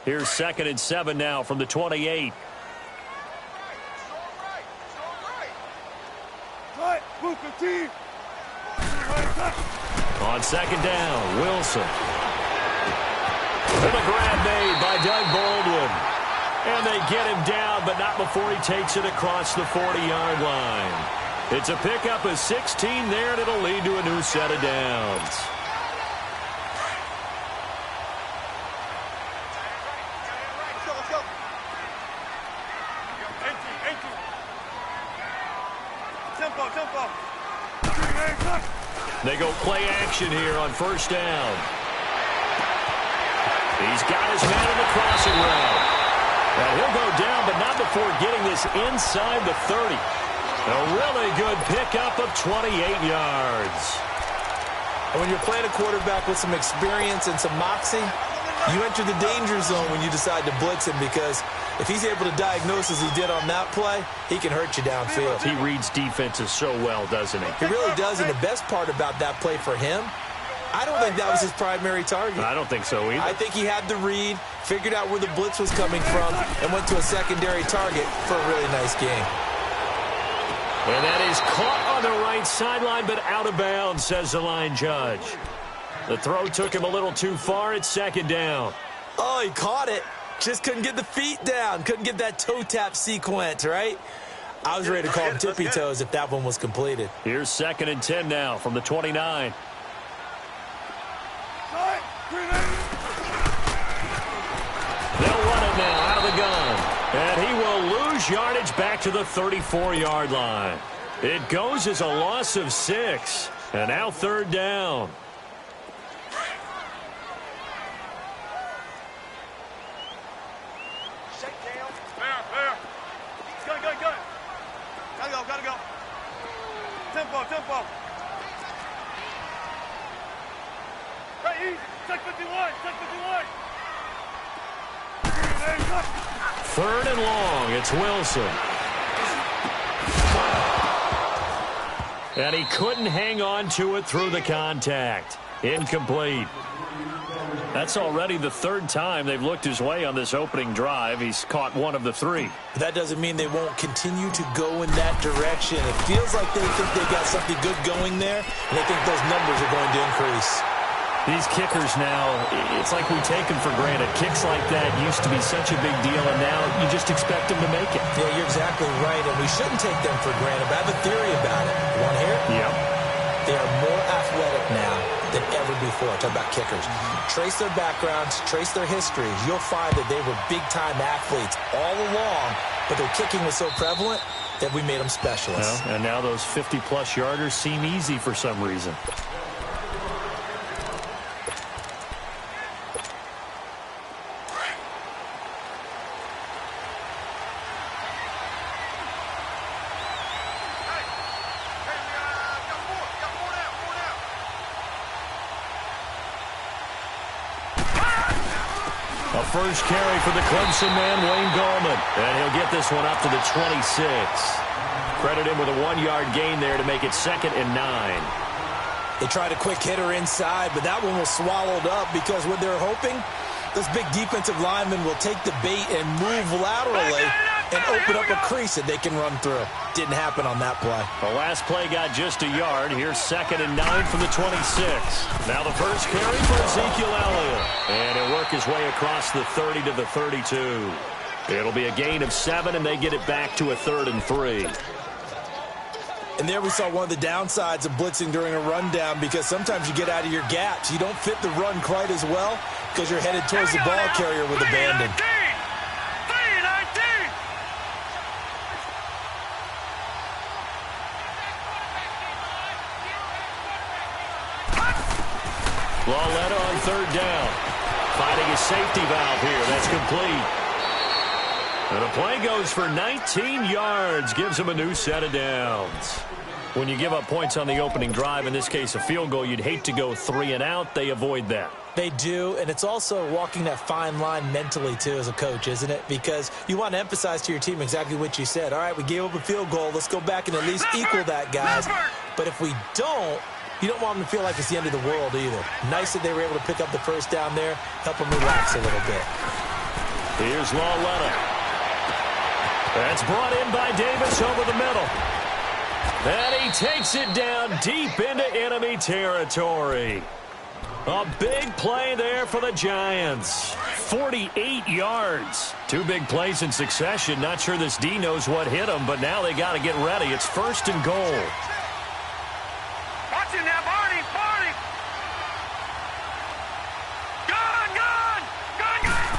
Here's 2nd and 7 now from the 28. On 2nd down, Wilson. And a grab made by Doug Baldwin. And they get him down, but not before he takes it across the 40-yard line. It's a pickup of 16 there, and it'll lead to a new set of downs. They go play action here on 1st down. He's got his man in the crossing route. And he'll go down, but not before getting this inside the 30. A really good pickup of 28 yards. And when you're playing a quarterback with some experience and some moxie, you enter the danger zone when you decide to blitz him, because if he's able to diagnose as he did on that play, he can hurt you downfield. He reads defenses so well, doesn't he? He really does, and the best part about that play for him, I don't think that was his primary target. I don't think so either. I think he had the read, figured out where the blitz was coming from, and went to a secondary target for a really nice game. And that is caught on the right sideline, but out of bounds, says the line judge. The throw took him a little too far. It's 2nd down. Oh, he caught it. Just couldn't get the feet down. Couldn't get that toe tap sequence, right? I was ready to call him tippy toes if that one was completed. Here's 2nd and 10 now from the 29. They'll run it now out of the gun. And he will lose yardage back to the 34-yard line. It goes as a loss of 6. And now 3rd down. Gotta go. Tempo. Right, check 51. 3rd and long. It's Wilson. And he couldn't hang on to it through the contact. Incomplete. That's already the 3rd time they've looked his way on this opening drive. He's caught 1 of the 3. That doesn't mean they won't continue to go in that direction. It feels like they think they got something good going there, and they think those numbers are going to increase. These kickers now, it's like we take them for granted. Kicks like that used to be such a big deal, and now you just expect them to make it. Yeah, you're exactly right, and we shouldn't take them for granted. But I have a theory about it. You want to hear it? Yep. They are more athletic now than ever before. Talk about kickers. Trace their backgrounds, trace their histories. You'll find that they were big-time athletes all along, but their kicking was so prevalent that we made them specialists. Well, and now those 50-plus yarders seem easy for some reason. A first carry for the Clemson man, Wayne Gallman. And he'll get this one up to the 26. Credit him with a 1-yard gain there to make it 2nd and 9. They tried a quick hitter inside, but that one was swallowed up because what they're hoping, those big defensive linemen will take the bait and move laterally and open up a crease that they can run through. Didn't happen on that play. The last play got just a yard. Here's 2nd and 9 from the 26. Now the first carry for Ezekiel Elliott. And he'll work his way across the 30 to the 32. It'll be a gain of 7, and they get it back to a 3rd and 3. And there we saw one of the downsides of blitzing during a rundown, because sometimes you get out of your gaps. You don't fit the run quite as well because you're headed towards the ball carrier with abandon. Lauletta on 3rd down. Finding a safety valve here. That's complete. And the play goes for 19 yards. Gives him a new set of downs. When you give up points on the opening drive, in this case a field goal, you'd hate to go 3 and out. They avoid that. They do, and it's also walking that fine line mentally, too, as a coach, isn't it? Because you want to emphasize to your team exactly what you said. All right, we gave up a field goal. Let's go back and at least equal that, guys. But if we don't, you don't want them to feel like it's the end of the world either. Nice that they were able to pick up the first down there, help them relax a little bit. Here's Lawletta. That's brought in by Davis over the middle. And he takes it down deep into enemy territory. A big play there for the Giants. 48 yards. Two big plays in succession. Not sure this D knows what hit him, but now they got to get ready. It's 1st and goal. Watch it now, Barney, Barney. Gun, gun, gun, gun.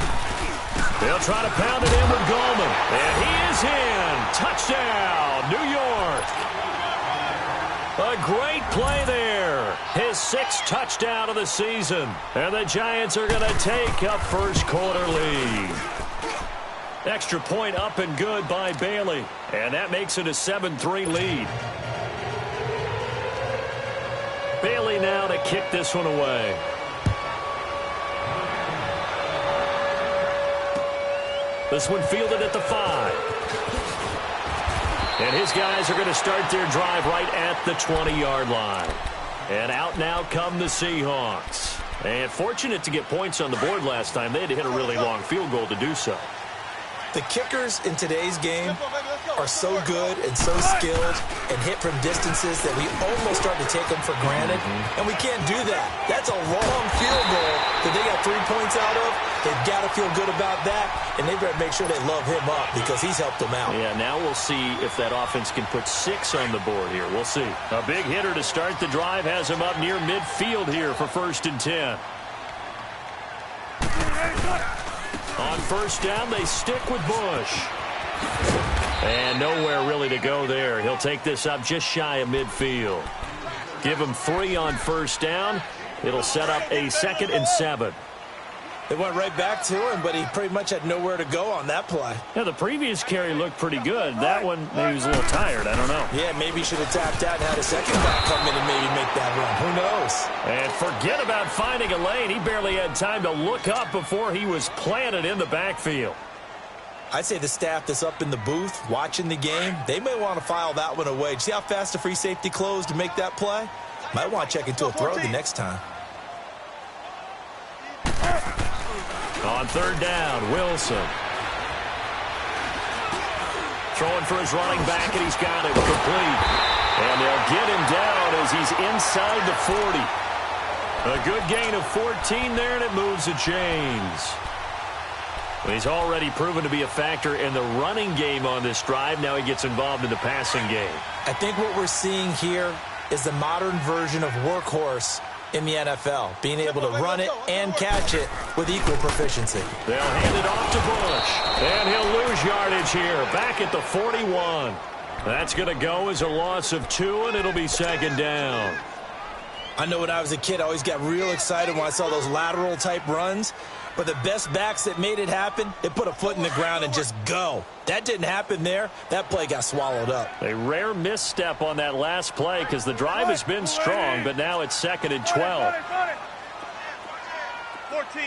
They'll try to pound it in with Gallman. And he is in. Touchdown, New York. A great play there. His 6th touchdown of the season. And the Giants are going to take a first-quarter lead. Extra point up and good by Bailey. And that makes it a 7-3 lead. Bailey now to kick this one away. This one fielded at the 5. And his guys are going to start their drive right at the 20-yard line. And out now come the Seahawks. And fortunate to get points on the board last time. They had to hit a really long field goal to do so. The kickers in today's game are so good and so skilled and hit from distances that we almost start to take them for granted, and we can't do that. That's a long field goal that they got 3 points out of. They've got to feel good about that, and they better make sure they love him up because he's helped them out. Yeah, now we'll see if that offense can put 6 on the board here. We'll see. A big hitter to start the drive has him up near midfield here for 1st and 10. On 1st down, they stick with Bush. And nowhere really to go there. He'll take this up just shy of midfield. Give him 3 on 1st down. It'll set up a 2nd and 7. They went right back to him, but he pretty much had nowhere to go on that play. Yeah, the previous carry looked pretty good. That one, maybe he was a little tired. I don't know. Yeah, maybe he should have tapped out and had a second back come in and maybe make that run. Who knows? And forget about finding a lane. He barely had time to look up before he was planted in the backfield. I'd say the staff that's up in the booth watching the game, they may want to file that one away. See how fast the free safety closed to make that play? Might want to check into a throw the next time. On 3rd down, Wilson. Throwing for his running back, and he's got it complete. And they'll get him down as he's inside the 40. A good gain of 14 there, and it moves the chains. He's already proven to be a factor in the running game on this drive. Now he gets involved in the passing game. I think what we're seeing here is the modern version of workhorse in the NFL, being able to run it and catch it with equal proficiency. They'll hand it off to Bush, and he'll lose yardage here, back at the 41. That's going to go as a loss of 2, and it'll be 2nd down. I know when I was a kid, I always got real excited when I saw those lateral-type runs, but the best backs that made it happen, they put a foot in the ground and just go. That didn't happen there. That play got swallowed up. A rare misstep on that last play because the drive has been strong, but now it's 2nd and 12. 14.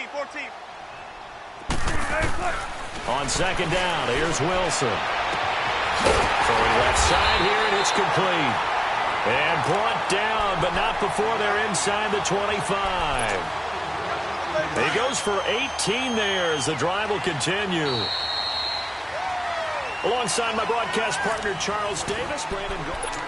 On 2nd down, here's Wilson. Throwing left side here, and it's complete. And brought down, but not before they're inside the 25. He goes for 18 there as the drive will continue. Alongside my broadcast partner, Charles Davis, Brandon Gold.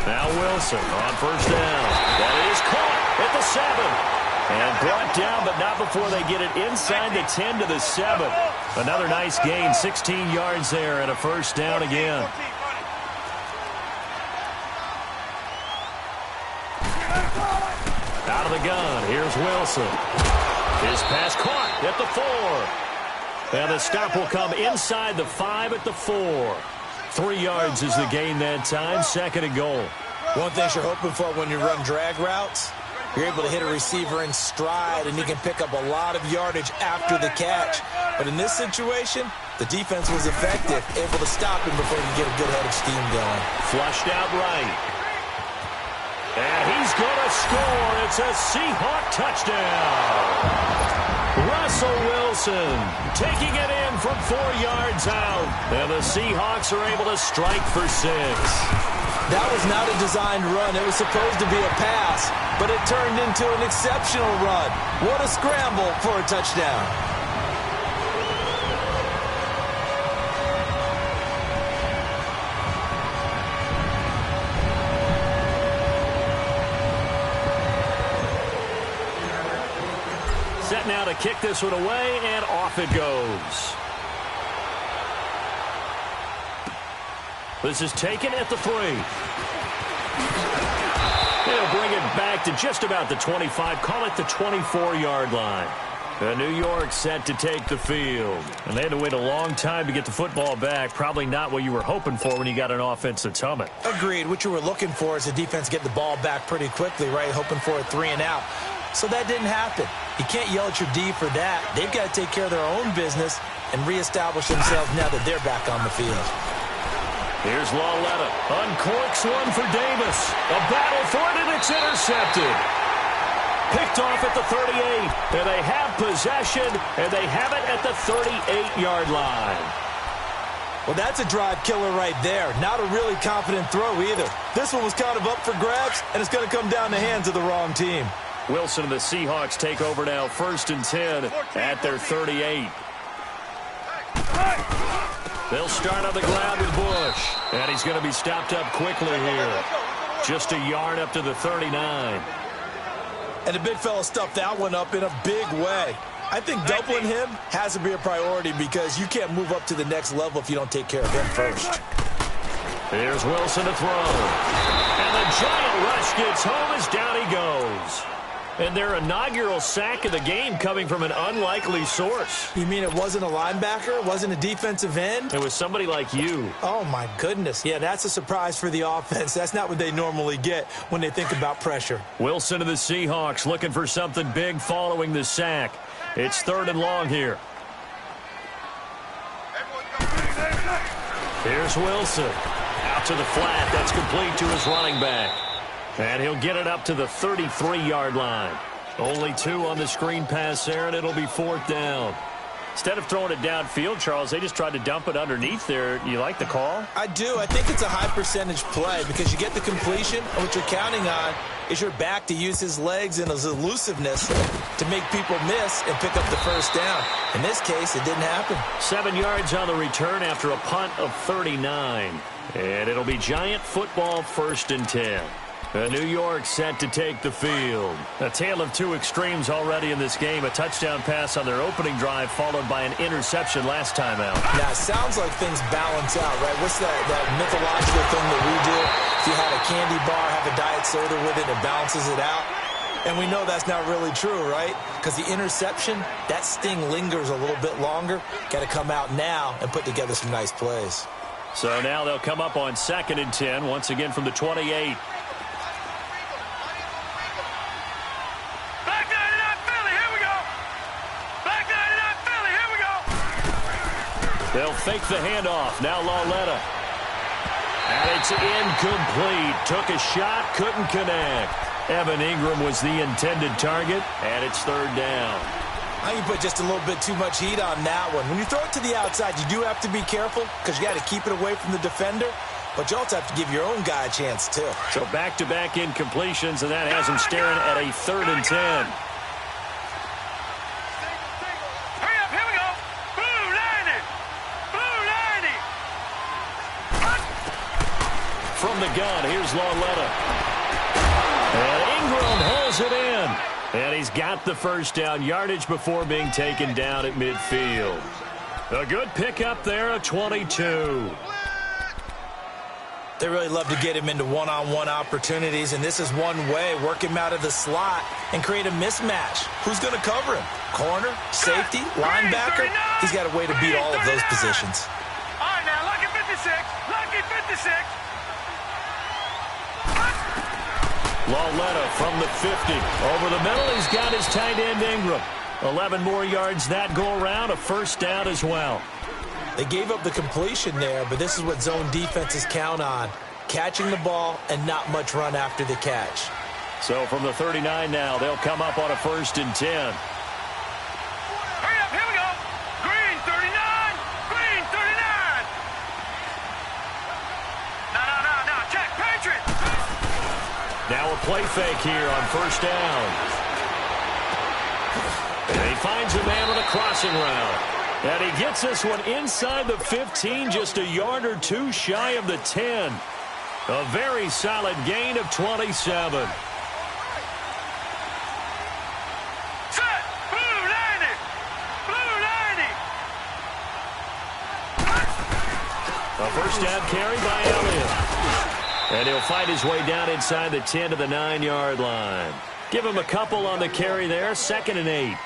Now Wilson on 1st down. That is caught at the 7. And brought down, but not before they get it inside the 10 to the 7. Another nice gain, 16 yards there, and a 1st down again. Out of the gun, here's Wilson. His pass caught at the 4. And the stop will come inside the 5 at the 4. 3 yards is the gain that time, 2nd and goal. One thing you're hoping for when you run drag routes, you're able to hit a receiver in stride, and he can pick up a lot of yardage after the catch. But in this situation, the defense was effective, able to stop him before he could get a good head of steam going. Flushed out right. And he's going to score. It's a Seahawk touchdown. Russell Wilson taking it in from 4 yards out. And the Seahawks are able to strike for 6. That was not a designed run. It was supposed to be a pass, but it turned into an exceptional run. What a scramble for a touchdown. Set now to kick this one away, and off it goes. This is taken at the 3. They'll bring it back to just about the 25. Call it the 24-yard line. New York set to take the field. And they had to wait a long time to get the football back. Probably not what you were hoping for when you got an offense that's humming. Agreed. What you were looking for is the defense get the ball back pretty quickly, right? Hoping for a 3 and out. So that didn't happen. You can't yell at your D for that. They've got to take care of their own business and reestablish themselves now that they're back on the field. Here's Lauletta. Uncorks one for Davis. A battle for it, and it's intercepted. Picked off at the 38. And they have possession, and they have it at the 38-yard line. Well, that's a drive killer right there. Not a really confident throw either. This one was kind of up for grabs, and it's going to come down the hands of the wrong team. Wilson and the Seahawks take over now, 1st and 10 at their 38. They'll start on the ground with Bush. And he's going to be stopped up quickly here. Just a yard up to the 39. And the big fella stuffed that one up in a big way. I think doubling him has to be a priority because you can't move up to the next level if you don't take care of him first. Here's Wilson to throw. And the giant rush gets home as down he goes. And their inaugural sack of the game coming from an unlikely source. You mean it wasn't a linebacker? It wasn't a defensive end? It was somebody like you. Oh, my goodness. Yeah, that's a surprise for the offense. That's not what they normally get when they think about pressure. Wilson and the Seahawks looking for something big following the sack. It's 3rd and long here. Here's Wilson. Out to the flat. That's complete to his running back. And he'll get it up to the 33-yard line. Only 2 on the screen pass there, and it'll be 4th down. Instead of throwing it downfield, Charles, they just tried to dump it underneath there. You like the call? I do. I think it's a high-percentage play because you get the completion, and what you're counting on is your back to use his legs and his elusiveness to make people miss and pick up the 1st down. In this case, it didn't happen. 7 yards on the return after a punt of 39. And it'll be Giant football, 1st and 10. New York set to take the field. A tale of 2 extremes already in this game. A touchdown pass on their opening drive followed by an interception last time out. Now, it sounds like things balance out, right? What's that mythological thing that we do? If you had a candy bar, have a diet soda with it, it balances it out. And we know that's not really true, right? Because the interception, that sting lingers a little bit longer. Got to come out now and put together some nice plays. So now they'll come up on 2nd and 10, once again from the 28. They'll fake the handoff. Now Lauletta. And it's incomplete. Took a shot, couldn't connect. Evan Ingram was the intended target, and it's 3rd down. I think you put just a little bit too much heat on that one. When you throw it to the outside, you do have to be careful because you got to keep it away from the defender, but you also have to give your own guy a chance, too. So back-to-back incompletions, and that has him staring at a 3rd and 10. From the gun, here's Lauletta. And Ingram holds it in. And he's got the 1st down, yardage before being taken down at midfield. A good pickup there, a 22. They really love to get him into one-on-one opportunities, and this is one way. Work him out of the slot and create a mismatch. Who's going to cover him? Corner, safety, linebacker? He's got a way to beat all of those positions. All right, now, lucky 56. Lucky 56. Lauletta from the 50. Over the middle, he's got his tight end Ingram. 11 more yards that go around, a 1st down as well. They gave up the completion there, but this is what zone defenses count on. Catching the ball and not much run after the catch. So from the 39 now, they'll come up on a 1st and 10. Hurry up, here we go. Green 39, green 39. No, check, Patriot. Now a play fake here on 1st down. And he finds a man on a crossing route. And he gets this one inside the 15, just a yard or two shy of the 10. A very solid gain of 27. Set, blue 90, blue 90. A 1st down carry by Elliott. And he'll fight his way down inside the 10 to the 9-yard line. Give him a couple on the carry there, 2nd and 8.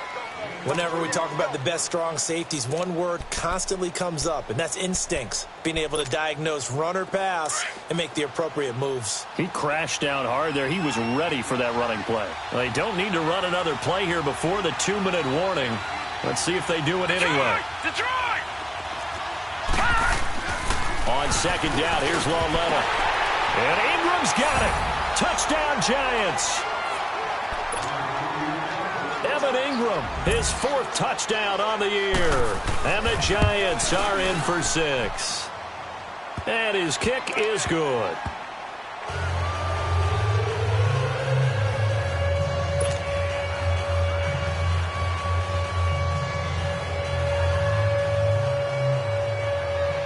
Whenever we talk about the best strong safeties, one word constantly comes up, and that's instincts. Being able to diagnose run or pass and make the appropriate moves. He crashed down hard there. He was ready for that running play. They don't need to run another play here before the 2-minute warning. Let's see if they do it anyway. Detroit! On 2nd down, here's Lawletta. And Ingram's got it. Touchdown, Giants. Evan Ingram, his 4th touchdown on the year. And the Giants are in for 6. And his kick is good.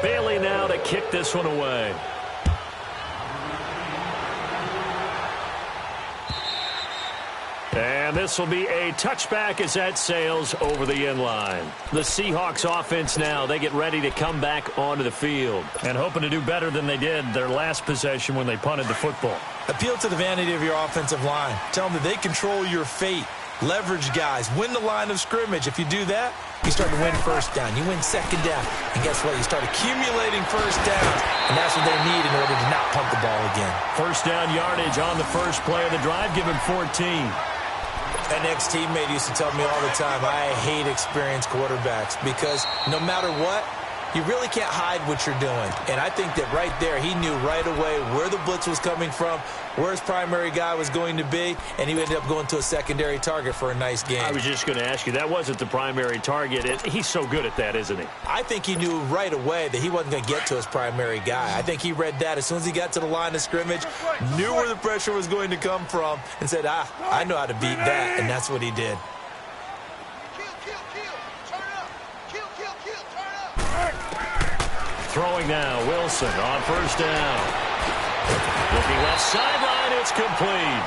Bailey now to kick this one away. And this will be a touchback as that sails over the end line. The Seahawks offense now, they get ready to come back onto the field. And hoping to do better than they did their last possession when they punted the football. Appeal to the vanity of your offensive line. Tell them that they control your fate. Leverage guys. Win the line of scrimmage. If you do that, you start to win 1st down. You win 2nd down. And guess what? You start accumulating 1st downs. And that's what they need in order to not punt the ball again. 1st down yardage on the 1st play of the drive. Give him 14. An ex-teammate used to tell me all the time, I hate experienced quarterbacks because no matter what, you really can't hide what you're doing. And I think that right there, he knew right away where the blitz was coming from, where his primary guy was going to be, and he ended up going to a secondary target for a nice game. I was just going to ask you, that wasn't the primary target. He's so good at that, isn't he? I think he knew right away that he wasn't going to get to his primary guy. I think he read that as soon as he got to the line of scrimmage, knew where the pressure was going to come from, and said, I know how to beat that, and that's what he did. Throwing now, Wilson on 1st down. Looking left sideline, it's complete.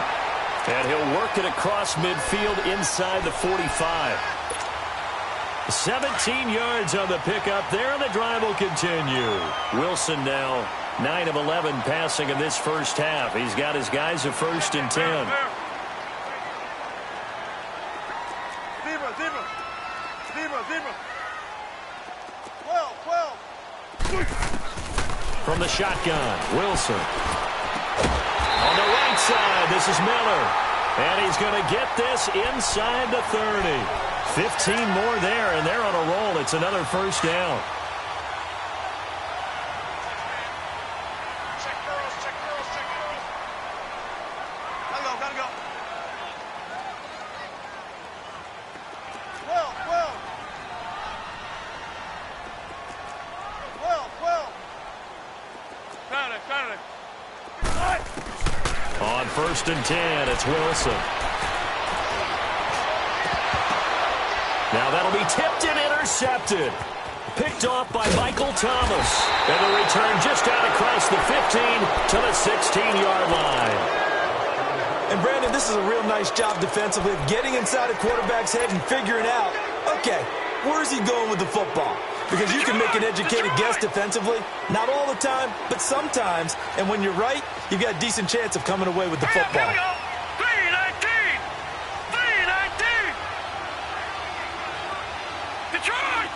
And he'll work it across midfield inside the 45. 17 yards on the pickup there, and the drive will continue. Wilson now 9 of 11 passing in this 1st half. He's got his guys a 1st and 10. From the shotgun, Wilson. On the right side, this is Miller. And he's going to get this inside the 30. 15 more there, and they're on a roll. It's another 1st down. Check girls. Gotta go. 12. Found it. On 1st and 10, it's Wilson. Now that'll be tipped and intercepted. Picked off by Michael Thomas. And the return just out across the 15 to the 16-yard line. And Brandon, this is a real nice job defensively of getting inside a quarterback's head and figuring out, okay, where's he going with the football? Because you can make an educated guess defensively. Not all the time, but sometimes. And when you're right, you've got a decent chance of coming away with the football. Here we go. 319. Detroit.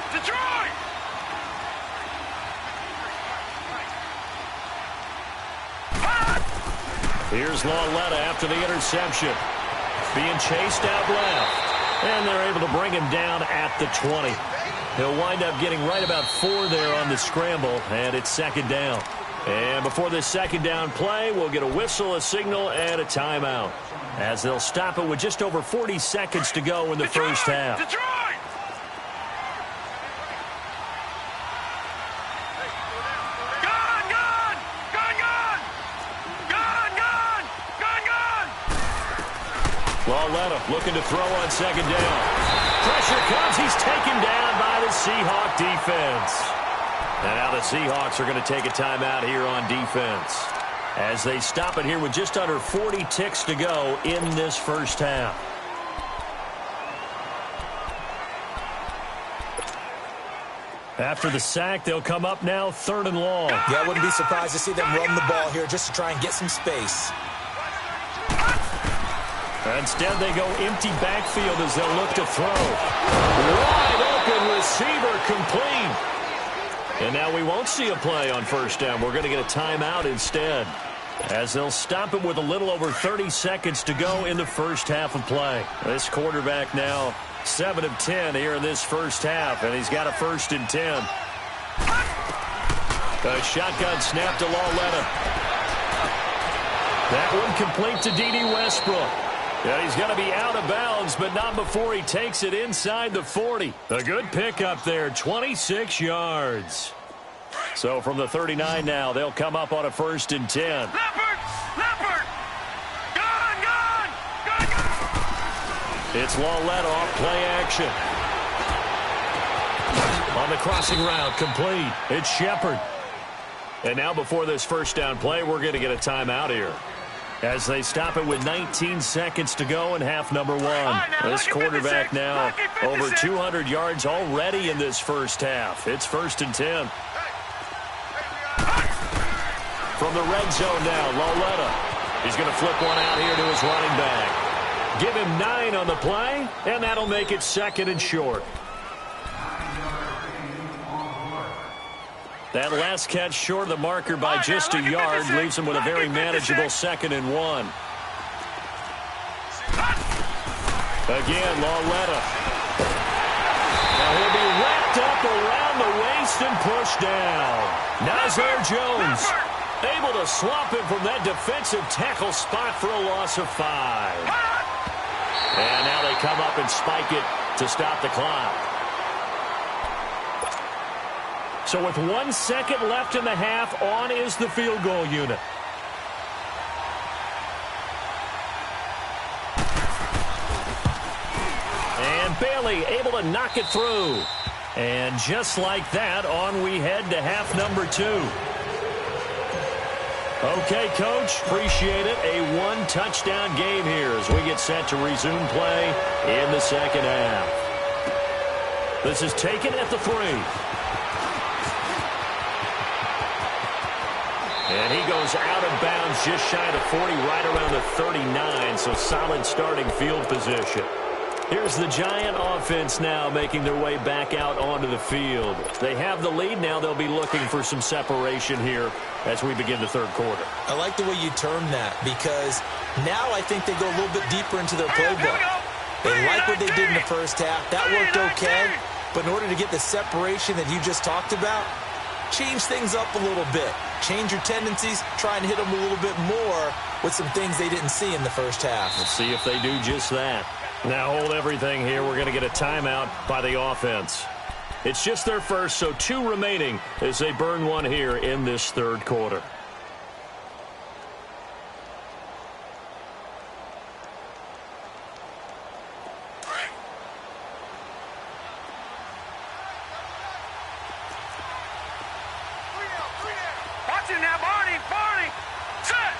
Here's Lawletta after the interception. Being chased out left. And they're able to bring him down at the 20. He'll wind up getting right about 4 there on the scramble, and it's 2nd down. And before this second down play, we'll get a whistle, a signal, and a timeout, as they'll stop it with just over 40 seconds to go in the first half. Detroit! Gun, gun! Gun, gun! Gun, gun! Gun, gun! Lauletta looking to throw on second down. Pressure comes. He's taken down by the Seahawk defense. And now the Seahawks are going to take a timeout here on defense, as they stop it here with just under 40 ticks to go in this first half. After the sack, they'll come up now 3rd and long. Yeah, I wouldn't be surprised to see them run the ball here just to try and get some space. Instead, they go empty backfield as they'll look to throw. Wide open receiver, complete. And now we won't see a play on first down. We're going to get a timeout instead, as they'll stop it with a little over 30 seconds to go in the first half of play. This quarterback now 7 of 10 here in this first half, and he's got a 1st and 10. A shotgun snap to Lauletta. That one complete to D.D. Westbrook. Yeah, he's going to be out of bounds, but not before he takes it inside the 40. A good pickup there, 26 yards. So from the 39 now, they'll come up on a 1st and 10. Leopard! Leopard! Gun, gun! Gun, gun! It's Lauletta off play action. On the crossing route, complete. It's Shepard. And now before this first down play, we're going to get a timeout here, as they stop it with 19 seconds to go in half number 1. This quarterback now over 200 yards already in this first half. It's 1st and 10. From the red zone now, Lauletta. He's going to flip one out here to his running back. Give him 9 on the play, and that'll make it 2nd and short. That last catch short of the marker by just a yard leaves him with a very manageable 2nd and 1. Again, Lauletta. Now he'll be wrapped up around the waist and pushed down. Nazir Jones able to swap him from that defensive tackle spot for a loss of 5. And now they come up and spike it to stop the clock. So with 1 second left in the half, on is the field goal unit. And Bailey able to knock it through. And just like that, on we head to half number 2. Okay, Coach, appreciate it. A 1-touchdown game here as we get set to resume play in the second half. This is taken at the 3. And he goes out of bounds just shy of the 40, right around the 39, so solid starting field position. Here's the Giant offense now making their way back out onto the field. They have the lead now. They'll be looking for some separation here as we begin the third quarter. I like the way you termed that, because now I think they go a little bit deeper into their playbook. They like what they did in the first half. That worked okay, but in order to get the separation that you just talked about, change things up a little bit. Change your tendencies, try and hit them a little bit more with some things they didn't see in the first half. Let's see if they do just that. Now hold everything here. We're going to get a timeout by the offense. It's just their first, so 2 remaining as they burn one here in this third quarter. Watch it now, Barney, Barney. Set.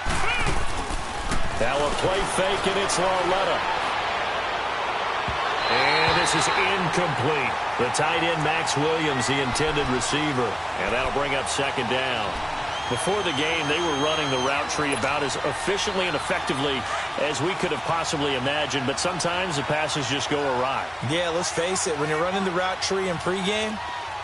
Now a play fake, and it's Lauletta. And this is incomplete. The tight end, Max Williams, the intended receiver. And that'll bring up second down. Before the game, they were running the route tree about as efficiently and effectively as we could have possibly imagined. But sometimes the passes just go awry. Yeah, let's face it. When you're running the route tree in pregame,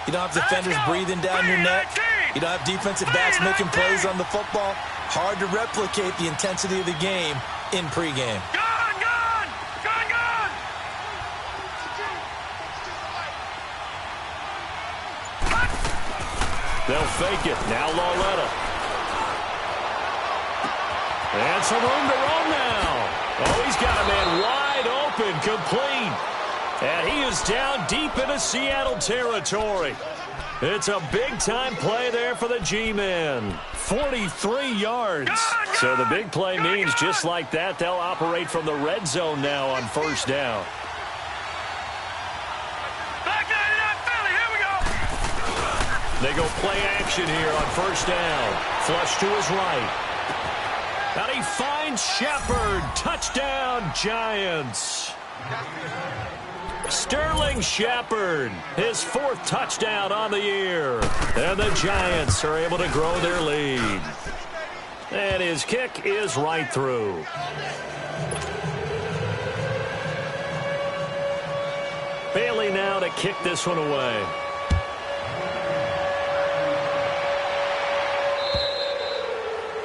you don't have defenders breathing down your neck. You don't have defensive backs making plays on the football. Hard to replicate the intensity of the game in pregame. Gun, gun, gun, gun. They'll fake it. Now Lauletta. And some room to roam now. Oh, he's got a man wide open, complete. And he is down deep into Seattle territory. It's a big-time play there for the G-men. 43 yards. So the big play means just like that, they'll operate from the red zone now on first down. Back 99 Philly, here we go. They go play action here on first down. Flush to his right. And he finds Shepard. Touchdown, Giants. Sterling Shepard, his 4th touchdown on the year. And the Giants are able to grow their lead. And his kick is right through. Bailey now to kick this one away.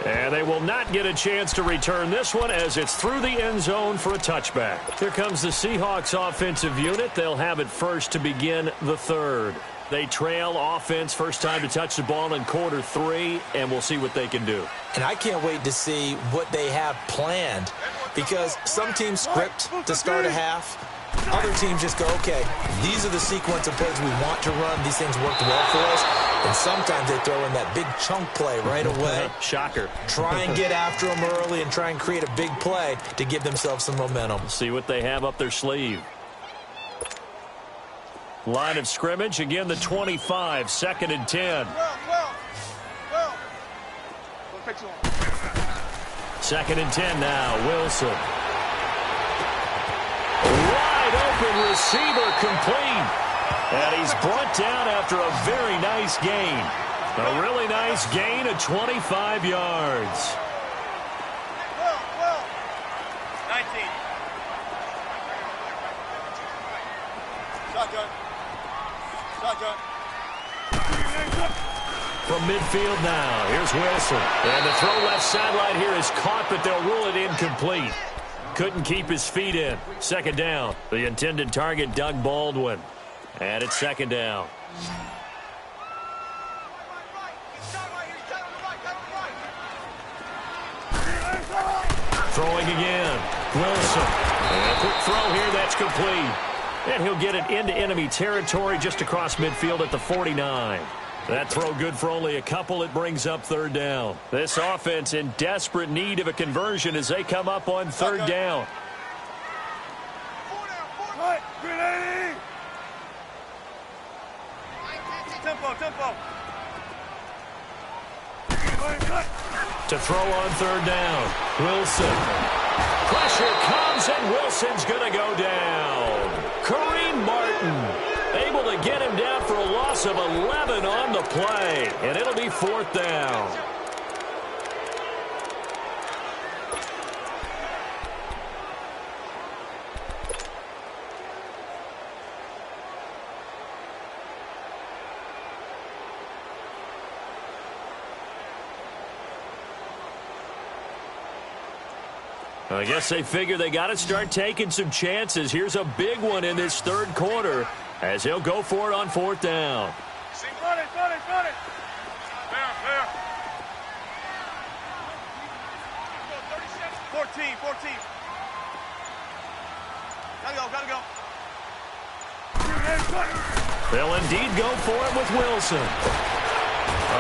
And they will not get a chance to return this one as it's through the end zone for a touchback. Here comes the Seahawks offensive unit. They'll have it first to begin the third. They trail offense first time to touch the ball in quarter 3, and we'll see what they can do. And I can't wait to see what they have planned, because some teams script to start a half. Other teams just go, okay, these are the sequence of plays we want to run. These things worked well for us. And sometimes they throw in that big chunk play right away. Shocker. Try and get after them early and try and create a big play to give themselves some momentum. See what they have up their sleeve. Line of scrimmage, again the 25, 2nd and 10. 2nd and 10 now, Wilson. Wide open receiver, complete. And he's brought down after a very nice gain. A really nice gain of 25 yards. 19. Shotgun. Shotgun. From midfield now, here's Wilson. And the throw left sideline here is caught, but they'll rule it incomplete. Couldn't keep his feet in. 2nd down. The intended target, Doug Baldwin. And it's 2nd down. Throwing again. Wilson. And a quick throw here, that's complete. And he'll get it into enemy territory just across midfield at the 49. That throw good for only a couple. It brings up 3rd down. This offense in desperate need of a conversion as they come up on 3rd down. Tempo. To throw on 3rd down. Wilson. Pressure comes, and Wilson's going to go down. Kareem Martin able to get him down for a loss of 11 on the play, and it'll be 4th down. I guess they figure they got to start taking some chances. Here's a big one in this 3rd quarter as he'll go for it on 4th down. Run it. Fair. 14. Gotta go. They'll indeed go for it with Wilson.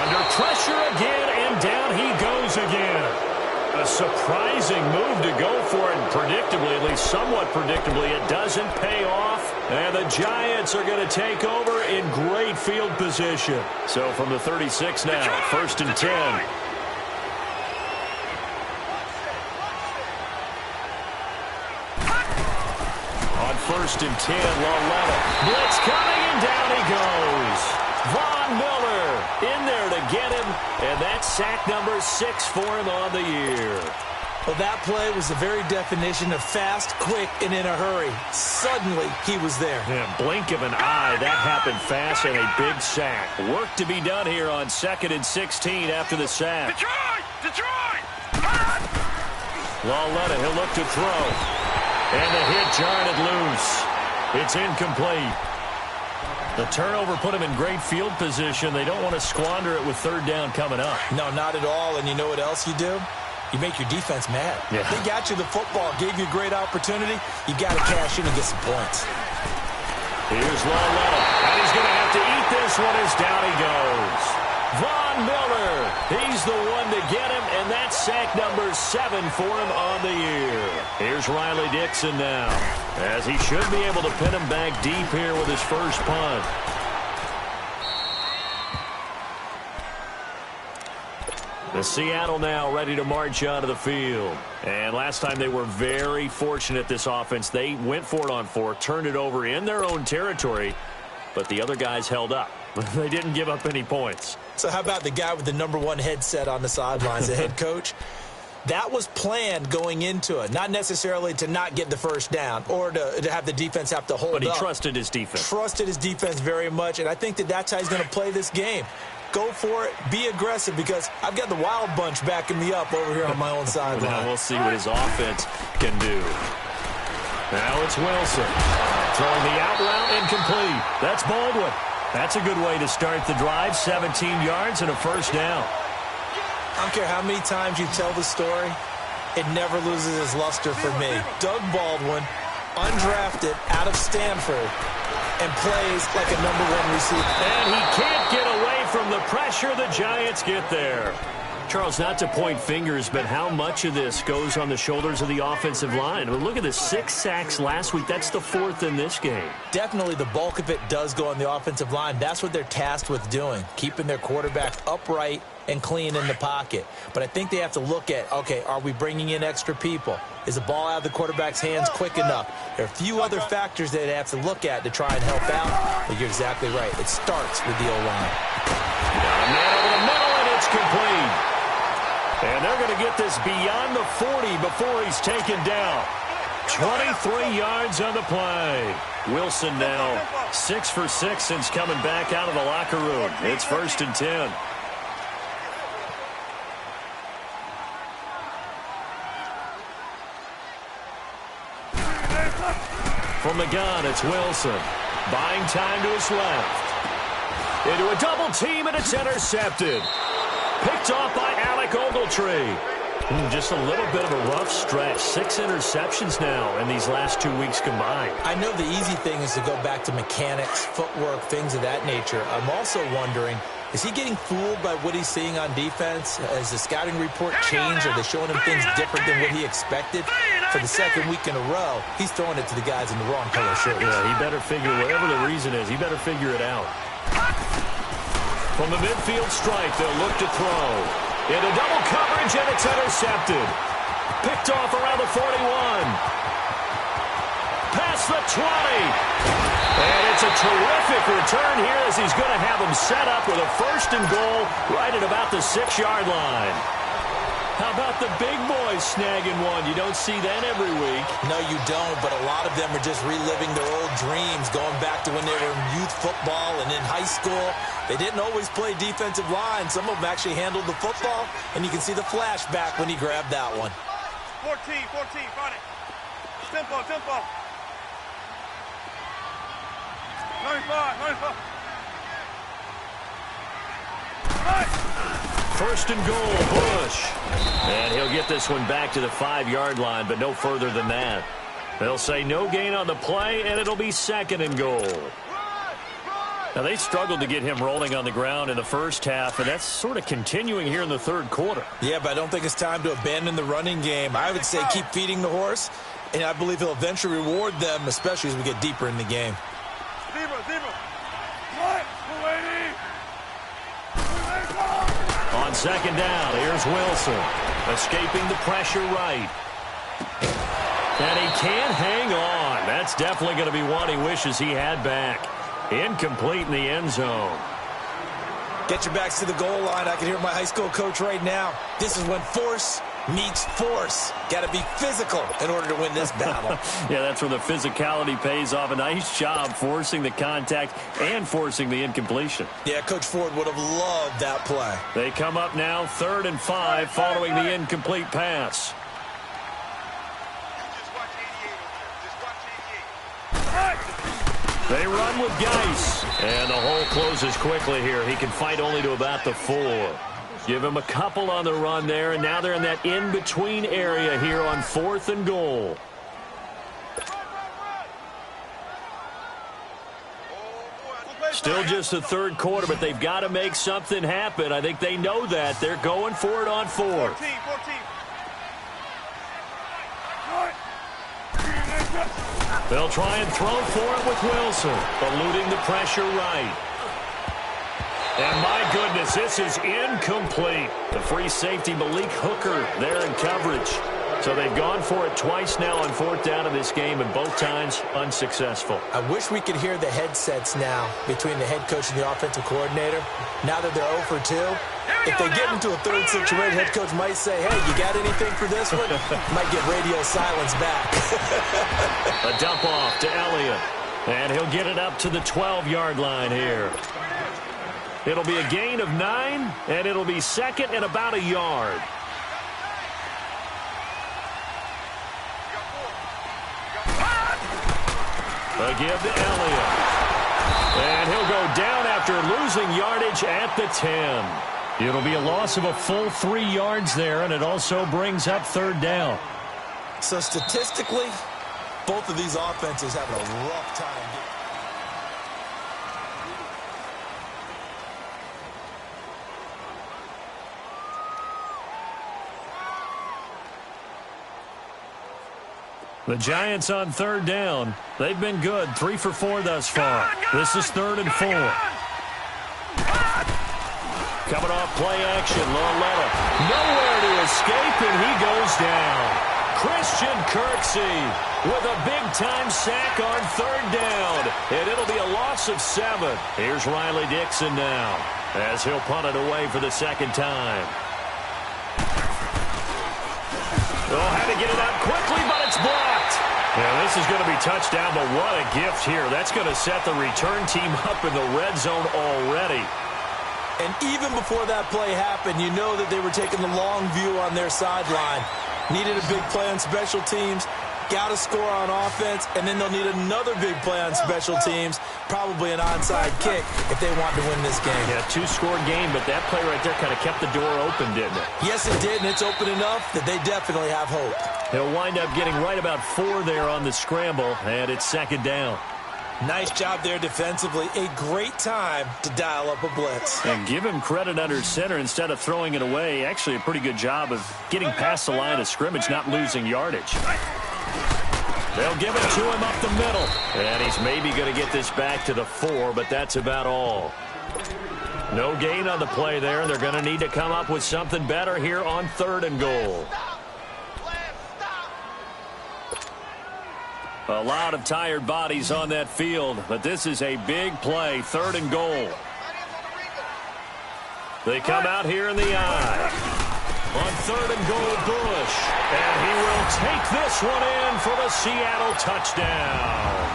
Under pressure again, and down he goes again. A surprising move to go for it, and predictably, at least somewhat predictably, it doesn't pay off. And the Giants are going to take over in great field position. So from the 36 now, 1st and 10. On 1st and 10, Laletta. Blitz coming, and down he goes. Von Miller in there to get him, and that's sack number 6 for him on the year. Well, that play was the very definition of fast, quick, and in a hurry. Suddenly, he was there. Yeah, blink of an eye, that happened fast, and a big sack. Work to be done here on 2nd and 16 after the sack. Detroit! Laletta, he'll look to throw. And the hit jarred it loose. It's incomplete. The turnover put him in great field position. They don't want to squander it with 3rd down coming up. No, not at all. And you know what else you do? you make your defense mad. Yeah. They got you the football, gave you a great opportunity. You got to cash in and get some points. Here's Lawletta, and he's going to have to eat this one as down he goes. Von Miller, he's the one to get him, and that's sack number 7 for him on the year. Here's Riley Dixon now, as he should be able to pin him back deep here with his first punt. The Seattle now ready to march onto the field. And last time they were very fortunate, this offense. They went for it on 4, turned it over in their own territory, but the other guys held up. They didn't give up any points. So how about the guy with the #1 headset on the sidelines, the head coach? That was planned going into it, not necessarily to not get the first down or to have the defense have to hold up. But he trusted his defense. Trusted his defense very much, and I think that's how he's going to play this game. Go for it. Be aggressive, because I've got the wild bunch backing me up over here on my own sideline. Now we'll see what his offense can do. Now it's Wilson. Throwing the out route incomplete. That's Baldwin. That's a good way to start the drive. 17 yards and a first down. I don't care how many times you tell the story, it never loses its luster for me. Doug Baldwin, undrafted, out of Stanford, and plays like a #1 receiver. And he can't get away from the pressure. The Giants get there. Charles, not to point fingers, but how much of this goes on the shoulders of the offensive line? I mean, look at the 6 sacks last week. That's the 4th in this game. Definitely the bulk of it does go on the offensive line. That's what they're tasked with doing, keeping their quarterback upright and clean in the pocket. But I think they have to look at, okay, are we bringing in extra people? Is the ball out of the quarterback's hands quick enough? There are a few other factors that they have to look at to try and help out. But you're exactly right. It starts with the O-line. Got a man over the middle, and it's complete. And they're going to get this beyond the 40 before he's taken down. 23 yards on the play. Wilson now 6 for 6 since coming back out of the locker room. It's 1st and 10. From the gun, it's Wilson. Buying time to his left. Into a double team, and it's intercepted. Picked off by Alec Ogletree. Just a little bit of a rough stretch. 6 interceptions now in these last 2 weeks combined. I know the easy thing is to go back to mechanics, footwork, things of that nature. I'm also wondering, is he getting fooled by what he's seeing on defense? Has the scouting report changed? Are they showing him things different than what he expected? For the 2nd week in a row, he's throwing it to the guys in the wrong color shirts. Yeah, he better figure, whatever the reason is, he better figure it out. From the midfield stripe, they'll look to throw. Into double coverage, and it's intercepted. Picked off around the 41. Past the 20. And it's a terrific return here, as he's going to have him set up with a 1st and goal right at about the 6-yard line. How about the big boys snagging one? You don't see that every week. No, you don't, but a lot of them are just reliving their old dreams, going back to when they were in youth football and in high school. They didn't always play defensive line. Some of them actually handled the football, and you can see the flashback when he grabbed that one. 14, front it. Tempo. 95. 1st and goal, Bush. And he'll get this one back to the 5-yard line, but no further than that. They'll say no gain on the play, and it'll be 2nd and goal. Now, they struggled to get him rolling on the ground in the first half, and that's sort of continuing here in the 3rd quarter. Yeah, but I don't think it's time to abandon the running game. I would say keep feeding the horse, and I believe he'll eventually reward them, especially as we get deeper in the game. On 2nd down, here's Wilson. Escaping the pressure right. And he can't hang on. That's definitely going to be one he wishes he had back. Incomplete in the end zone. Get your backs to the goal line. I can hear my high school coach right now. This is when force meets force. Got to be physical in order to win this battle. Yeah, that's where the physicality pays off. A nice job forcing the contact and forcing the incompletion. Yeah, Coach Ford would have loved that play. They come up now 3rd and 5 following the incomplete pass. They run with Geis. And the hole closes quickly here. He can fight only to about the 4. Give him a couple on the run there, and now they're in that in-between area here on 4th and goal. Still just the third quarter, but they've got to make something happen. I think they know that. They're going for it on 4th. 14. They'll try and throw for it with Wilson, eluding the pressure right. And my goodness, this is incomplete. The free safety, Malik Hooker, there in coverage. So they've gone for it twice now on 4th down in this game, and both times unsuccessful. I wish we could hear the headsets now between the head coach and the offensive coordinator. Now that they're 0 for 2, if they get into a third situation, head coach might say, hey, you got anything for this one? Might get radio silence back. A dump off to Elliott, and he'll get it up to the 12-yard line here. It'll be a gain of 9, and it'll be second and about a yard. A give to Elliott. And he'll go down after losing yardage at the 10. It'll be a loss of a full 3 yards there, and it also brings up 3rd down. So statistically, both of these offenses having a rough time. The Giants on 3rd down. They've been good, 3 for 4 thus far. This is 3rd and 4. Coming off play action, Lauletta. Nowhere to escape, and he goes down. Christian Kirksey with a big-time sack on 3rd down. And it'll be a loss of 7. Here's Riley Dixon now, as he'll punt it away for the 2nd time. Oh, had to get it out quickly, but it's blocked. Yeah, this is going to be touchdown, but what a gift here. That's going to set the return team up in the red zone already. And even before that play happened, you know that they were taking the long view on their sideline. Needed a big play on special teams, got to score on offense, and then they'll need another big play on special teams, probably an onside kick if they want to win this game. Yeah, 2-score game, but that play right there kind of kept the door open, didn't it? Yes, it did, and it's open enough that they definitely have hope. He'll wind up getting right about 4 there on the scramble, and it's 2nd down. Nice job there defensively. A great time to dial up a blitz. And give him credit under center instead of throwing it away. Actually, a pretty good job of getting past the line of scrimmage, not losing yardage. They'll give it to him up the middle. And he's maybe going to get this back to the 4, but that's about all. No gain on the play there. They're going to need to come up with something better here on 3rd and goal. A lot of tired bodies on that field, but this is a big play, 3rd and goal. They come out here in the eye. On 3rd and goal, Bush. And he will take this one in for the Seattle touchdown.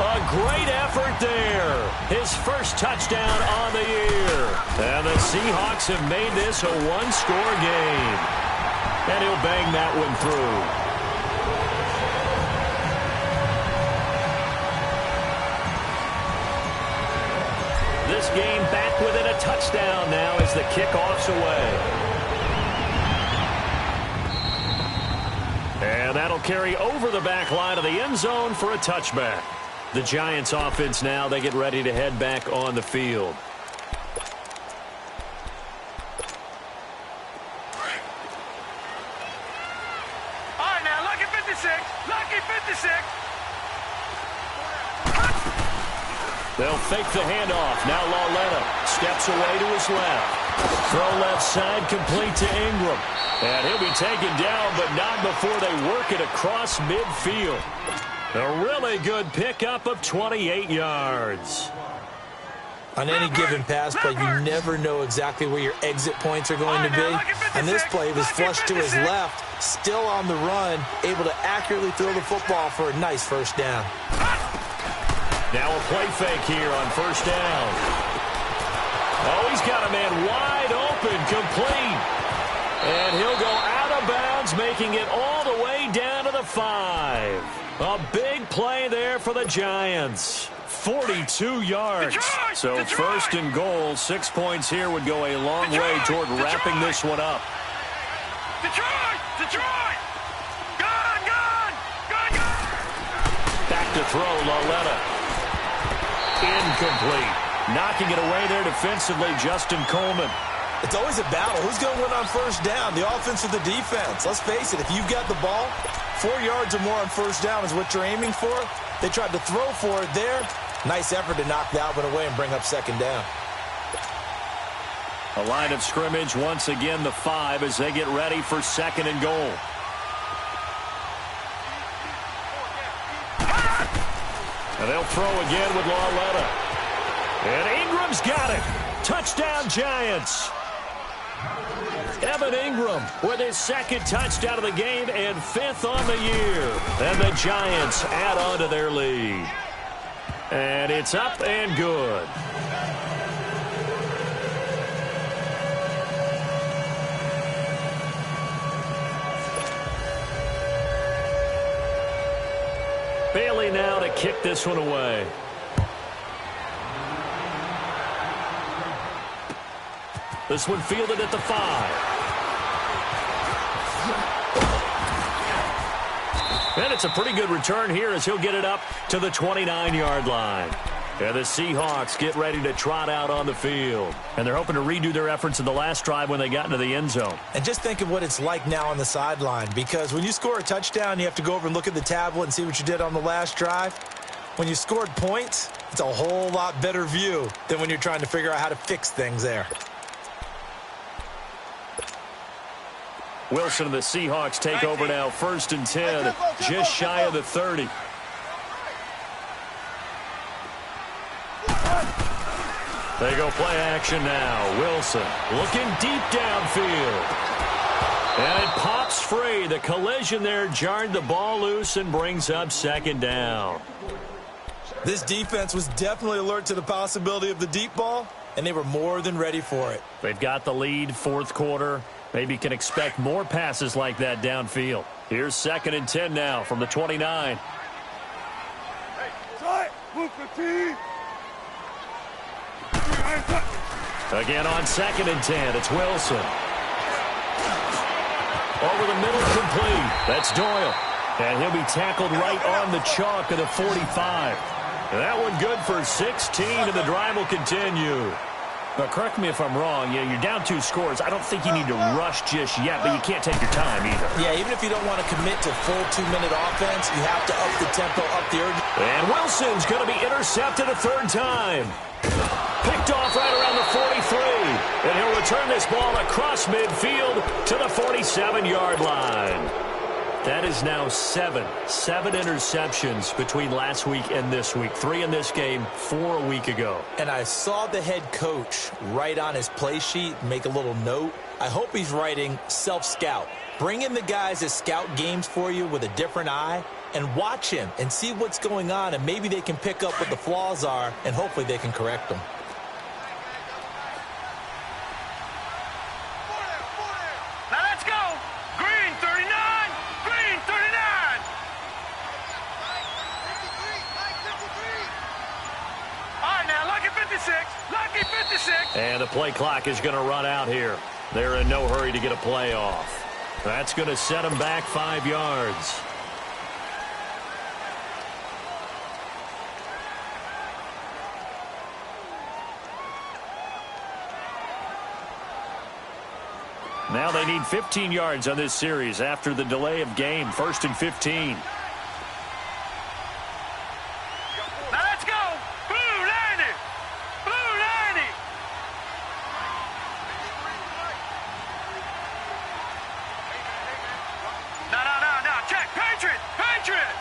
A great effort there. His first touchdown on the year. And the Seahawks have made this a 1-score game. And he'll bang that one through. This game back within a touchdown now as the kickoff's away. And that'll carry over the back line of the end zone for a touchback. The Giants offense now, they get ready to head back on the field. All right, now, lucky 56. Lucky 56. They'll fake the handoff. Now Lauletta steps away to his left. Throw left side complete to Ingram. And he'll be taken down, but not before they work it across midfield. A really good pickup of 28 yards. On any given pass play, you never know exactly where your exit points are going to be. And this play was flushed to his left, still on the run, able to accurately throw the football for a nice 1st down. Now a play fake here on 1st down. Oh, he's got a man wide open, complete. And he'll go out of bounds, making it all the way down to the 5. A big play there for the Giants. 42 yards. So first and goal, 6 points here would go a long way toward wrapping this one up. Detroit! Detroit! Gun! Gun! Gun! Gun! Back to throw, Lauletta. Incomplete. Knocking it away there defensively, Justin Coleman. It's always a battle. Who's going to win on first down, the offense or the defense? Let's face it, if you've got the ball, 4 yards or more on first down is what you're aiming for. They tried to throw for it there. Nice effort to knock that one away and bring up second down. A line of scrimmage once again, the 5 as they get ready for second and goal. And they'll throw again with Lauletta. And Ingram's got it. Touchdown, Giants. Evan Ingram with his second touchdown of the game and 5th on the year. And the Giants add on to their lead. And it's up and good. Bailey now to kick this one away. This one fielded at the 5. And it's a pretty good return here as he'll get it up to the 29-yard line. And the Seahawks get ready to trot out on the field. And they're hoping to redo their efforts in the last drive when they got into the end zone. And just think of what it's like now on the sideline, because when you score a touchdown, you have to go over and look at the tablet and see what you did on the last drive. When you scored points, it's a whole lot better view than when you're trying to figure out how to fix things there. Wilson and the Seahawks take over now, 1st and 10, just shy of the 30. They go play action now. Wilson looking deep downfield. And it pops free. The collision there jarred the ball loose and brings up second down. This defense was definitely alert to the possibility of the deep ball, and they were more than ready for it. They've got the lead, 4th quarter. Maybe can expect more passes like that downfield. Here's 2nd and 10 now from the 29. Again on 2nd and 10, it's Wilson. Over the middle, complete. That's Doyle. And he'll be tackled right on the chalk of the 45. And that one good for 16, and the drive will continue. Now, correct me if I'm wrong. Yeah, you're down 2 scores. I don't think you need to rush just yet, but you can't take your time either. Yeah, even if you don't want to commit to full 2-minute offense, you have to up the tempo, up the urgency. And Wilson's going to be intercepted a 3rd time. Picked off right around the 43. And he'll return this ball across midfield to the 47-yard line. That is now 7 interceptions between last week and this week. 3 in this game, 4 a week ago. And I saw the head coach write on his play sheet, make a little note. I hope he's writing self-scout. Bring in the guys that scout games for you with a different eye and watch him and see what's going on, and maybe they can pick up what the flaws are, and hopefully they can correct them. Now let's go! Green 39! Green 39! All right, now, Lucky 56! Lucky 56! And the play clock is going to run out here. They're in no hurry to get a play off. That's going to set them back 5 yards. Now they need 15 yards on this series after the delay of game. 1st and 15. Now let's go! Blue 90! Blue 90! No. Check! Patriot! Patriot!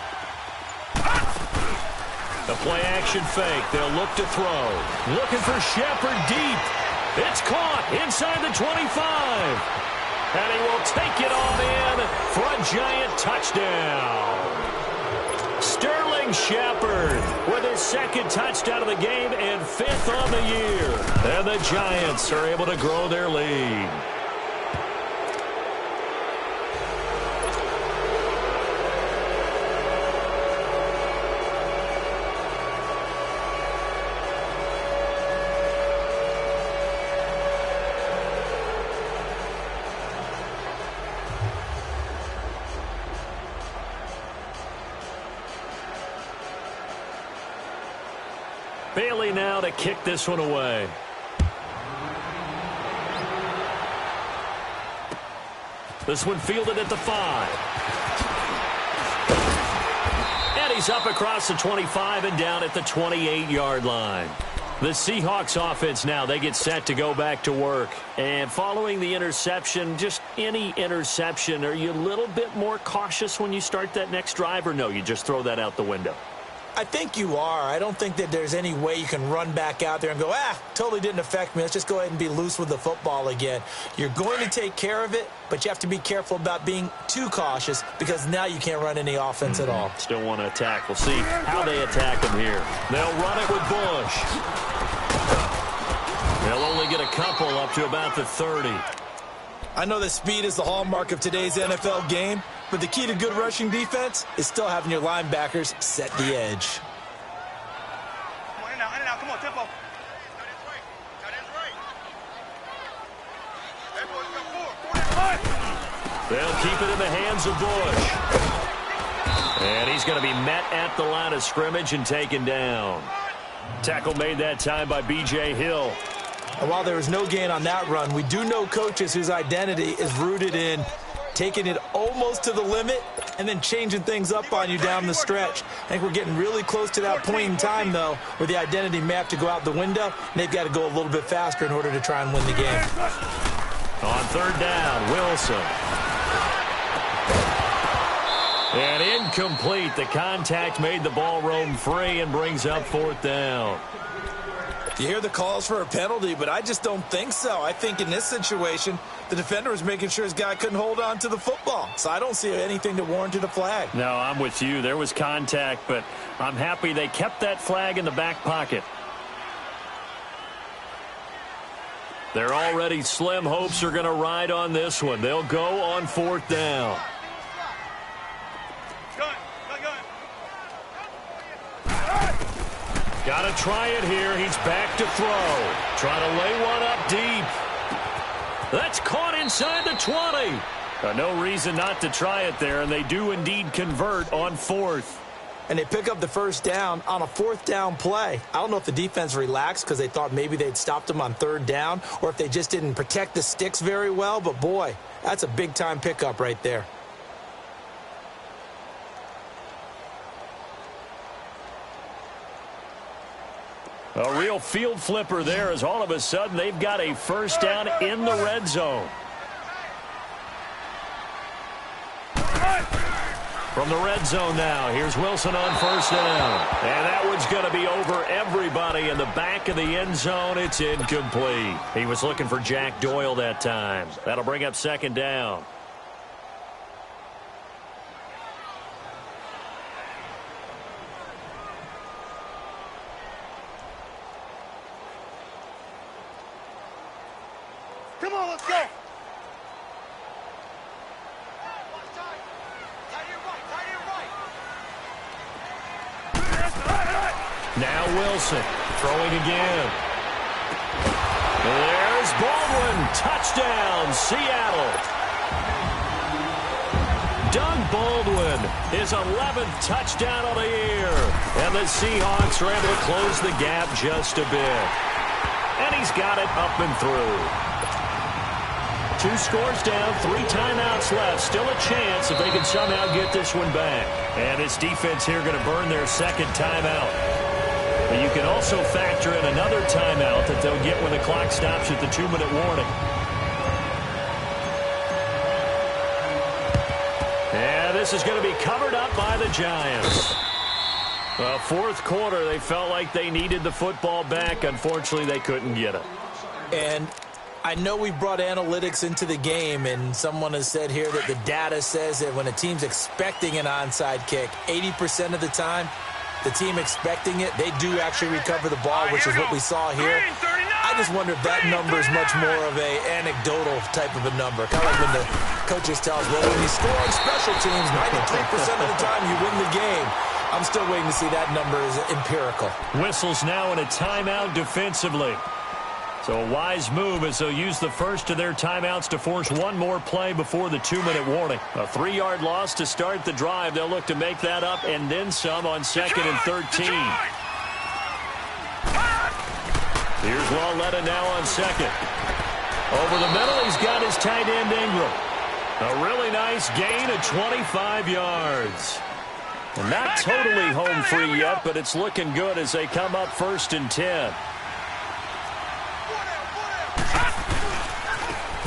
The play action fake. They'll look to throw. Looking for Shepard deep. It's caught inside the 25. And he will take it on in for a Giant touchdown. Sterling Shepard with his 2nd touchdown of the game and 5th on the year. And the Giants are able to grow their lead. Bailey now to kick this one away. This one fielded at the 5. And he's up across the 25 and down at the 28-yard line. The Seahawks offense now, they get set to go back to work. And following the interception, just any interception, are you a little bit more cautious when you start that next drive, or no, you just throw that out the window? I think you are. I don't think that there's any way you can run back out there and go, totally didn't affect me. Let's just go ahead and be loose with the football again. You're going to take care of it, but you have to be careful about being too cautious because now you can't run any offense at all. Still want to attack. We'll see how they attack him here. They'll run it with Bush. They'll only get a couple up to about the 30. I know that speed is the hallmark of today's NFL game, but the key to good rushing defense is still having your linebackers set the edge. Come on, in and out, come on, tempo. They'll keep it in the hands of Bush. And he's going to be met at the line of scrimmage and taken down. Tackle made that time by B.J. Hill. And while there was no gain on that run, we do know coaches whose identity is rooted in taking it almost to the limit and then changing things up on you down the stretch. I think we're getting really close to that point in time, though, where the identity may have to go out the window, and they've got to go a little bit faster in order to try and win the game. On third down, Wilson. And incomplete. The contact made the ball roam free and brings up fourth down. You hear the calls for a penalty, but I just don't think so. I think in this situation, the defender was making sure his guy couldn't hold on to the football. So I don't see anything that warranted a flag. No, I'm with you. There was contact, but I'm happy they kept that flag in the back pocket. Their already slim hopes are going to ride on this one. They'll go on fourth down. Got to try it here. He's back to throw. Trying to lay one up deep. That's caught inside the 20. No reason not to try it there, and they do indeed convert on fourth. And they pick up the first down on a fourth down play. I don't know if the defense relaxed because they thought maybe they'd stopped them on third down or if they just didn't protect the sticks very well. But, boy, that's a big-time pickup right there. A real field flipper there as all of a sudden they've got a first down in the red zone. From the red zone now, here's Wilson on first down. And that one's going to be over everybody in the back of the end zone. It's incomplete. He was looking for Jack Doyle that time. That'll bring up second down. Come on, let's go. Now Wilson throwing again. There's Baldwin. Touchdown, Seattle. Doug Baldwin, his 11th touchdown of the year. And the Seahawks are able to close the gap just a bit. And he's got it up and through. 2 scores down, 3 timeouts left. Still a chance if they can somehow get this one back. And this defense here going to burn their second timeout. But you can also factor in another timeout that they'll get when the clock stops at the 2-minute warning. And this is going to be covered up by the Giants. Fourth quarter, they felt like they needed the football back. Unfortunately, they couldn't get it. And I know we brought analytics into the game, and someone has said here that the data says that when a team's expecting an onside kick, 80% of the time, the team expecting it, they do actually recover the ball, which is what we saw here. I just wonder if that number is much more of a anecdotal type of a number. Kind of like when the coaches tell us, well, when you score on special teams, 93% of the time you win the game. I'm still waiting to see that number is empirical. Whistles now in a timeout defensively. So a wise move as they'll use the first of their timeouts to force one more play before the 2-minute warning. A 3-yard loss to start the drive. They'll look to make that up and then some on second and 13. Here's Lawletta now on second. Over the middle, he's got his tight end Ingram. A really nice gain of 25 yards. And not totally home free yet, but it's looking good as they come up 1st and 10.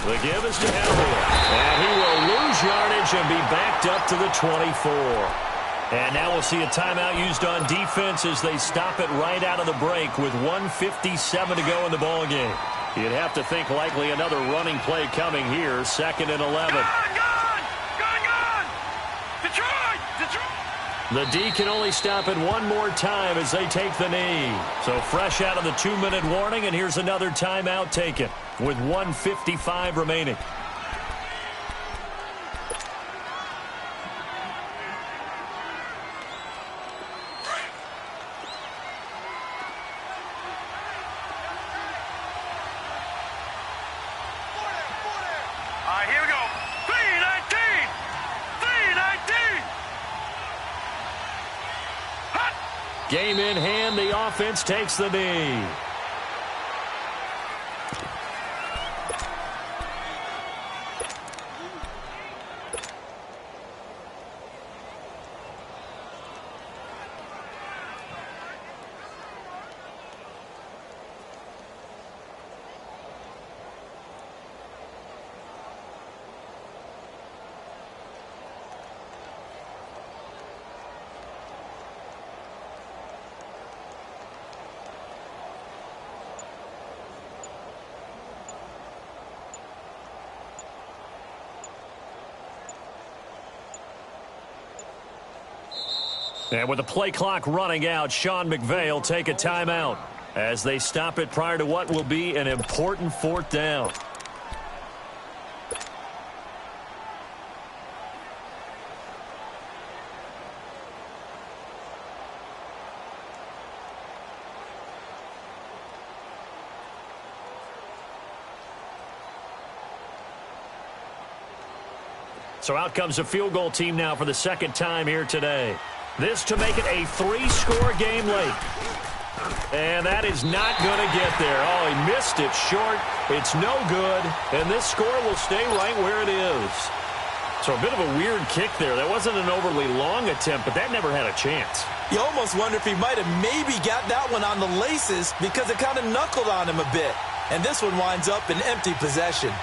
The give is to Elliott. And he will lose yardage and be backed up to the 24. And now we'll see a timeout used on defense as they stop it right out of the break with 1:57 to go in the ballgame. You'd have to think likely another running play coming here, 2nd and 11. Gone! Detroit! The D can only stop it one more time as they take the knee. So fresh out of the 2-minute warning, and here's another timeout taken with 1:55 remaining. Here we go. 3:19. Game in hand, the offense takes the knee. And with the play clock running out, Sean McVay will take a timeout as they stop it prior to what will be an important 4th down. So out comes a field goal team now for the 2nd time here today. This to make it a 3-score game late. And that is not going to get there. Oh, he missed it short. It's no good. And this score will stay right where it is. So a bit of a weird kick there. That wasn't an overly long attempt, but that never had a chance. You almost wonder if he might have maybe got that one on the laces because it kind of knuckled on him a bit. And this one winds up in empty possession.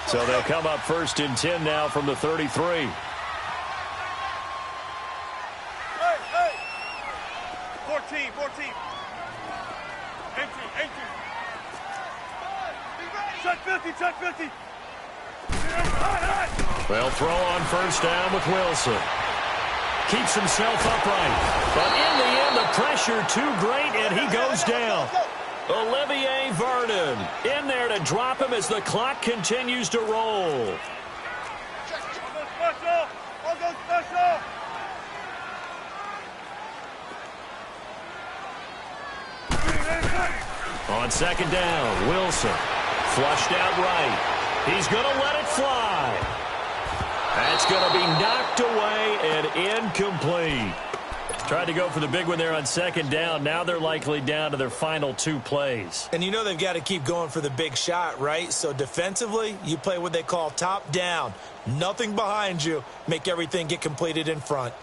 So they'll come up 1st and 10 now from the 33. Hey! 14. 18. Check 50. They'll throw on 1st down with Wilson. Keeps himself upright. But in the end, the pressure too great, and he goes down. Olivier Vernon in there to drop him as the clock continues to roll. I'll go special. On 2nd down, Wilson flushed out right. He's going to let it fly. That's going to be knocked away and incomplete. Tried to go for the big one there on 2nd down. Now they're likely down to their final 2 plays. And you know they've got to keep going for the big shot, right? So defensively, you play what they call top down. Nothing behind you. Make everything get completed in front.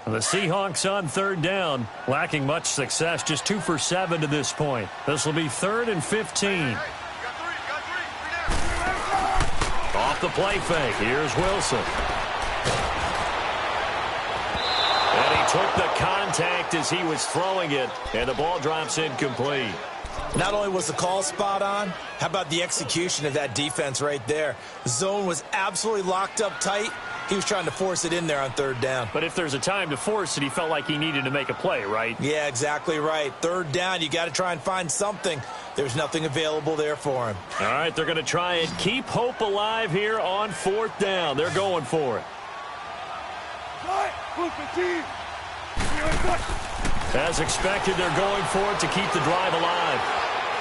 The Seahawks on 3rd down, lacking much success, just 2 for 7 to this point. This will be 3rd and 15. Off the play fake, here's Wilson. And he took the contact as he was throwing it, and the ball drops incomplete. Not only was the call spot on, how about the execution of that defense right there? The zone was absolutely locked up tight. He was trying to force it in there on 3rd down. But if there's a time to force it, he felt like he needed to make a play, right? Yeah, exactly right. 3rd down, you got to try and find something. There's nothing available there for him. All right, they're going to try and keep hope alive here on 4th down. They're going for it. As expected, they're going for it to keep the drive alive.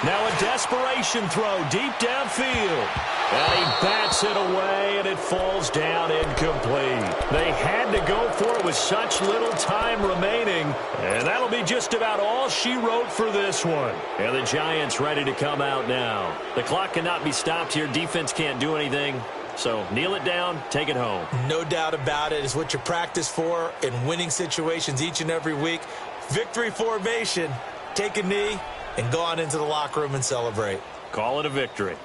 Now a desperation throw deep downfield. And he bats it away, and it falls down incomplete. They had to go for it with such little time remaining, and that'll be just about all she wrote for this one. And the Giants ready to come out now. The clock cannot be stopped here. Defense can't do anything. So kneel it down, take it home. No doubt about it. It's what you practice for in winning situations each and every week. Victory formation. Take a knee and go on into the locker room and celebrate. Call it a victory.